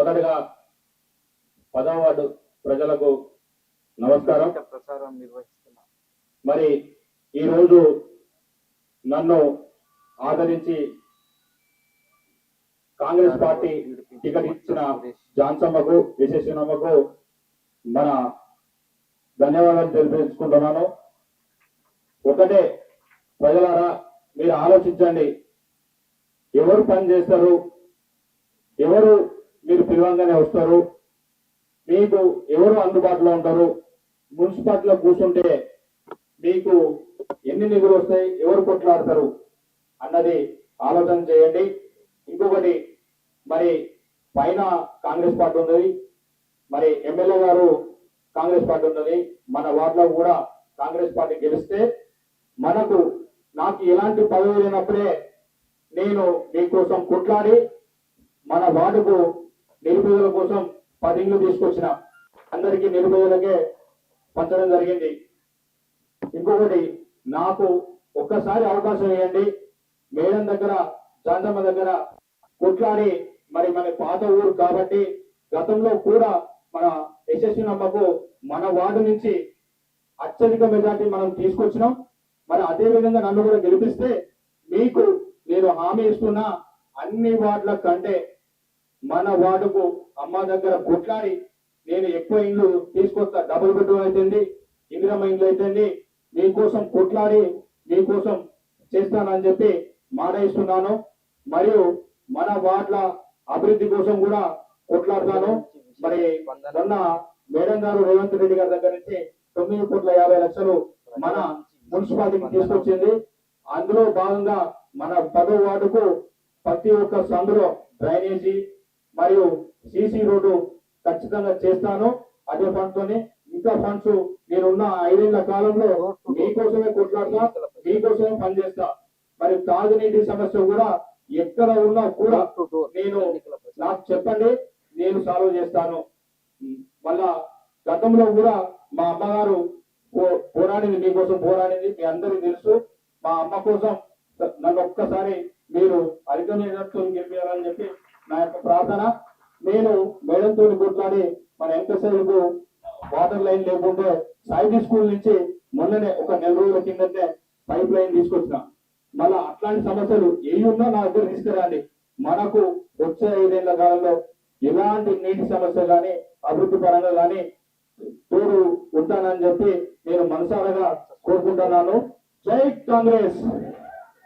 మొదటగా 10వ వార్డు ప్రజలకు నమస్కారం. మరి ఈరోజు నన్ను ఆదరించి కాంగ్రెస్ పార్టీ టికెట్ ఇచ్చిన జాన్సమ్మకు, విశేషణమ్మకు మన ధన్యవాదాలు తెలియజేసుకుంటున్నాను. ఒకటే ప్రజలారా, మీరు ఆలోచించండి, ఎవరు పని చేస్తారు, ఎవరు మీరు పిలవంగానే వస్తారు, మీకు ఎవరు అందుబాటులో ఉంటారు, మున్సిపాలిటీలో కూర్చుంటే మీకు ఎన్ని నిధులు వస్తాయి, ఎవరు కొట్లాడతారు అన్నది ఆలోచన చేయండి. ఇంకొకటి, మరి పైన కాంగ్రెస్ పార్టీ ఉన్నది, మరి ఎమ్మెల్యే గారు కాంగ్రెస్ పార్టీ ఉన్నది, మన వార్డులో కూడా కాంగ్రెస్ పార్టీ గెలిస్తే నాకు ఎలాంటి పదవి లేనప్పుడే నేను మీకోసం కొట్లాడి మన వార్డుకు నిరుపేదల కోసం 10 ఇళ్ళు తీసుకొచ్చిన, అందరికీ నిరుపేదలకే పంచడం జరిగింది. ఇంకొకటి, నాకు ఒక్కసారి అవకాశం ఇవ్వండి, మేడం దగ్గర, జాంతమ్మ దగ్గర కొట్లాడి, మరి మన పాత ఊరు కాబట్టి గతంలో కూడా మన యశస్వినమ్మకు మన వార్డు నుంచి అత్యధిక మెజార్టీ మనం తీసుకొచ్చినాం. మరి అదే విధంగా నన్ను కూడా గెలిపిస్తే మీకు నేను హామీ ఇస్తున్నా, అన్ని వార్డుల కంటే మన వార్డుకు అమ్మ దగ్గర కొట్లాడి నేను ఎక్కువ ఇండ్లు తీసుకొస్తా. డబుల్ బెడ్రూమ్ అయితేంది, ఇందిరమ్మ ఇండ్లు అయితేంది, మీకోసం కొట్లాడి మీకోసం చేస్తానని చెప్పి మాట ఇస్తున్నాను. మరియు మన వార్డుల అభివృద్ధి కోసం కూడా కొట్లాడతాను. మరి మొన్న మేడం గారు రేవంత్ రెడ్డి గారి దగ్గర నుంచి 9,50,00,000 మన మున్సిపాలిటీకి తీసుకొచ్చింది. అందులో భాగంగా మన 10వ వార్డుకు ప్రతి ఒక్క సందులో డ్రైనేజీ మరియు సీసీ రోడ్డు ఖచ్చితంగా చేస్తాను. అదే ఫండ్స్ తోని ఇంకా ఫండ్స్ నేనున్న 5 ఏళ్ల కాలంలో మీకోసమే కొట్లాడతా, మీకోసమే పనిచేస్తా. మరి తాగునీటి సమస్య కూడా ఎక్కడ ఉన్నా కూడా నేను నాకు చెప్పండి, నేను సాల్వ్ చేస్తాను. మళ్ళా గతంలో కూడా మా అమ్మగారు పోరాడింది, మీకోసం పోరాడింది, మీ అందరికీ తెలుసు. మా అమ్మ కోసం నన్ను ఒక్కసారి మీరు అధిగమించడం గెలిపారని చెప్పి నా యొక్క ప్రార్థన. నేను మేడంతో కొట్లాడి మన ఎంపీసీలకు వాటర్ లైన్ లేకుంటే సాయిబీ స్కూల్ నుంచి మొన్ననే ఒక 4 రోజుల కిందనే పైప్ లైన్ తీసుకొచ్చిన. మళ్ళా అట్లాంటి సమస్యలు ఏ ఉన్నా నా దగ్గర తీసుకురండి. మనకు వచ్చే 5 ఏళ్ల కాలంలో ఎలాంటి నీటి సమస్య కానీ అభివృద్ధి పరంగా కానీ తోడు ఉంటానని చెప్పి నేను మనసారాగా కోరుకుంటున్నాను. జై కాంగ్రెస్.